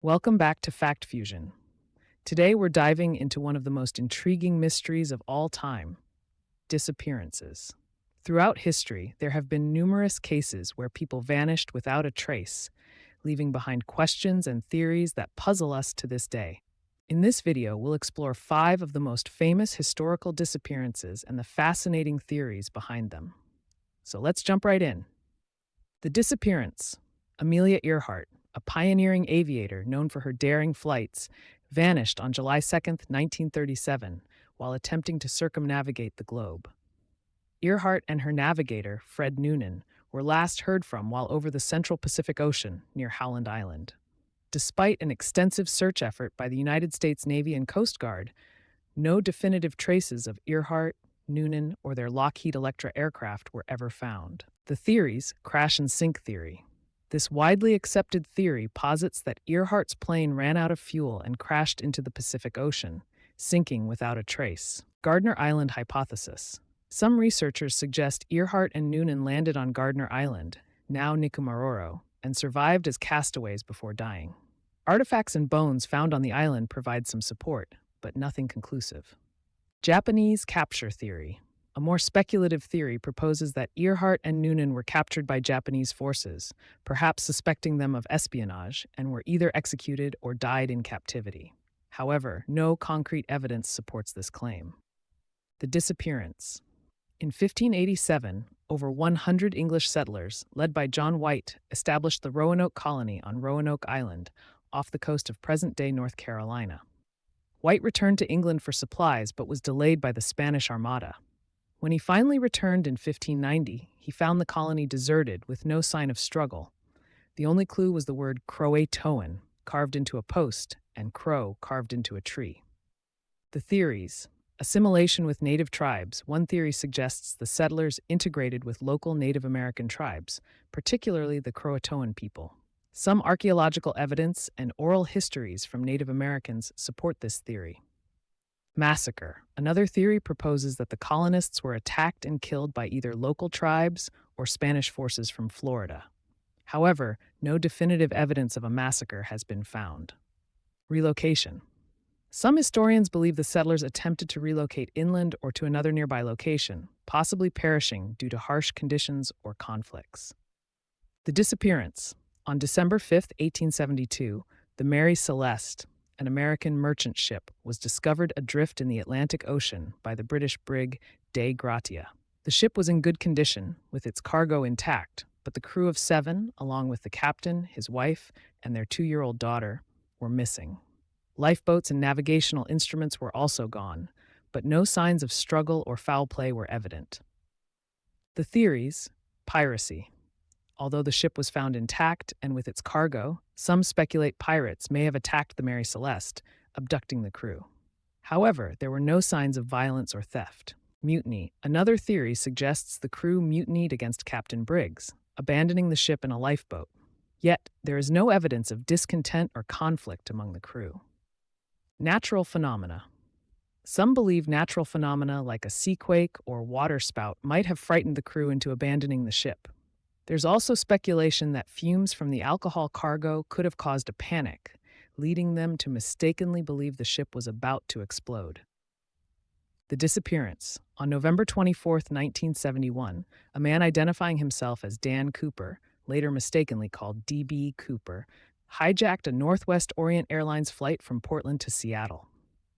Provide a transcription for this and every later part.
Welcome back to Fact Fusion. Today we're diving into one of the most intriguing mysteries of all time: disappearances. Throughout history, there have been numerous cases where people vanished without a trace, leaving behind questions and theories that puzzle us to this day. In this video, we'll explore 5 of the most famous historical disappearances and the fascinating theories behind them. So let's jump right in. The disappearance. Amelia Earhart, a pioneering aviator known for her daring flights, vanished on July 2nd, 1937, while attempting to circumnavigate the globe. Earhart and her navigator, Fred Noonan, were last heard from while over the central Pacific Ocean near Howland Island. Despite an extensive search effort by the United States Navy and Coast Guard, no definitive traces of Earhart, Noonan, or their Lockheed Electra aircraft were ever found. The theories: crash and sink theory. This widely accepted theory posits that Earhart's plane ran out of fuel and crashed into the Pacific Ocean, sinking without a trace. Gardner Island hypothesis. Some researchers suggest Earhart and Noonan landed on Gardner Island, now Nikumaroro, and survived as castaways before dying. Artifacts and bones found on the island provide some support, but nothing conclusive. Japanese capture theory. A more speculative theory proposes that Earhart and Noonan were captured by Japanese forces, perhaps suspecting them of espionage, and were either executed or died in captivity. However, no concrete evidence supports this claim. The disappearance. In 1587, over 100 English settlers, led by John White, established the Roanoke Colony on Roanoke Island, off the coast of present-day North Carolina. White returned to England for supplies but was delayed by the Spanish Armada. When he finally returned in 1590, he found the colony deserted with no sign of struggle. The only clue was the word Croatoan, carved into a post, and crow carved into a tree. The theories. Assimilation with native tribes. One theory suggests the settlers integrated with local Native American tribes, particularly the Croatoan people. Some archaeological evidence and oral histories from Native Americans support this theory. Massacre. Another theory proposes that the colonists were attacked and killed by either local tribes or Spanish forces from Florida. However, no definitive evidence of a massacre has been found. Relocation. Some historians believe the settlers attempted to relocate inland or to another nearby location, possibly perishing due to harsh conditions or conflicts. The disappearance. On December 5, 1872, the Mary Celeste, an American merchant ship, was discovered adrift in the Atlantic Ocean by the British brig Dei Gratia. The ship was in good condition, with its cargo intact, but the crew of 7, along with the captain, his wife, and their 2-year-old daughter, were missing. Lifeboats and navigational instruments were also gone, but no signs of struggle or foul play were evident. The theories: piracy. Although the ship was found intact and with its cargo, some speculate pirates may have attacked the Mary Celeste, abducting the crew. However, there were no signs of violence or theft. Mutiny. Another theory suggests the crew mutinied against Captain Briggs, abandoning the ship in a lifeboat. Yet, there is no evidence of discontent or conflict among the crew. Natural phenomena. Some believe natural phenomena like a seaquake or waterspout might have frightened the crew into abandoning the ship. There's also speculation that fumes from the alcohol cargo could have caused a panic, leading them to mistakenly believe the ship was about to explode. The disappearance. On November 24, 1971, a man identifying himself as Dan Cooper, later mistakenly called D.B. Cooper, hijacked a Northwest Orient Airlines flight from Portland to Seattle.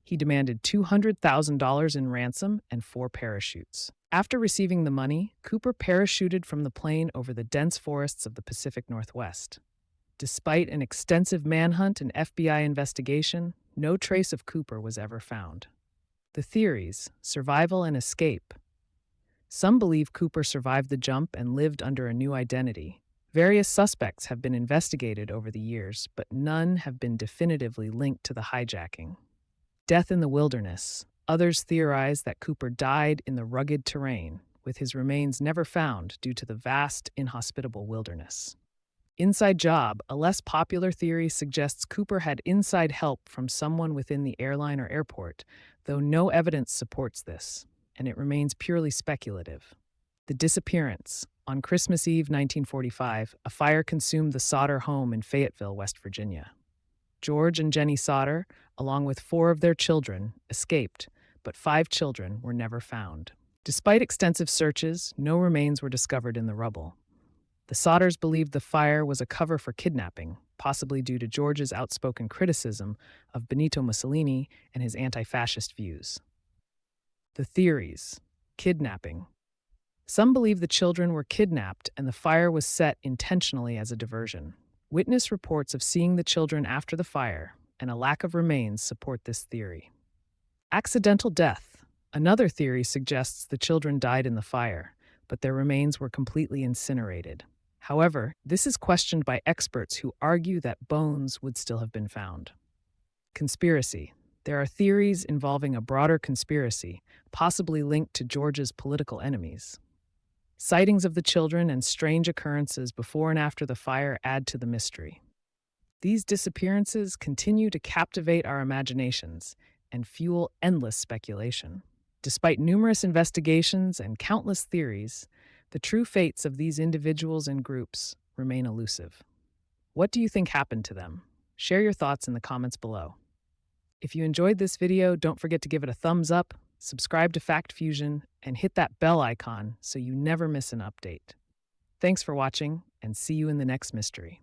He demanded $200,000 in ransom and 4 parachutes. After receiving the money, Cooper parachuted from the plane over the dense forests of the Pacific Northwest. Despite an extensive manhunt and FBI investigation, no trace of Cooper was ever found. The theories: survival and escape. Some believe Cooper survived the jump and lived under a new identity. Various suspects have been investigated over the years, but none have been definitively linked to the hijacking. Death in the wilderness. Others theorize that Cooper died in the rugged terrain, with his remains never found due to the vast, inhospitable wilderness. Inside job. A less popular theory suggests Cooper had inside help from someone within the airline or airport, though no evidence supports this, and it remains purely speculative. The disappearance. On Christmas Eve 1945, a fire consumed the Sauter home in Fayetteville, West Virginia. George and Jenny Sauter, along with 4 of their children, escaped, but 5 children were never found. Despite extensive searches, no remains were discovered in the rubble. The Sauters believed the fire was a cover for kidnapping, possibly due to George's outspoken criticism of Benito Mussolini and his anti-fascist views. The theories. Kidnapping. Some believe the children were kidnapped and the fire was set intentionally as a diversion. Witness reports of seeing the children after the fire and a lack of remains support this theory. Accidental death. Another theory suggests the children died in the fire, but their remains were completely incinerated. However, this is questioned by experts who argue that bones would still have been found. Conspiracy. There are theories involving a broader conspiracy, possibly linked to George's political enemies. Sightings of the children and strange occurrences before and after the fire add to the mystery. These disappearances continue to captivate our imaginations and fuel endless speculation. Despite numerous investigations and countless theories, the true fates of these individuals and groups remain elusive. What do you think happened to them? Share your thoughts in the comments below. If you enjoyed this video, don't forget to give it a thumbs up, subscribe to Fact Fusion, and hit that bell icon so you never miss an update. Thanks for watching, and see you in the next mystery.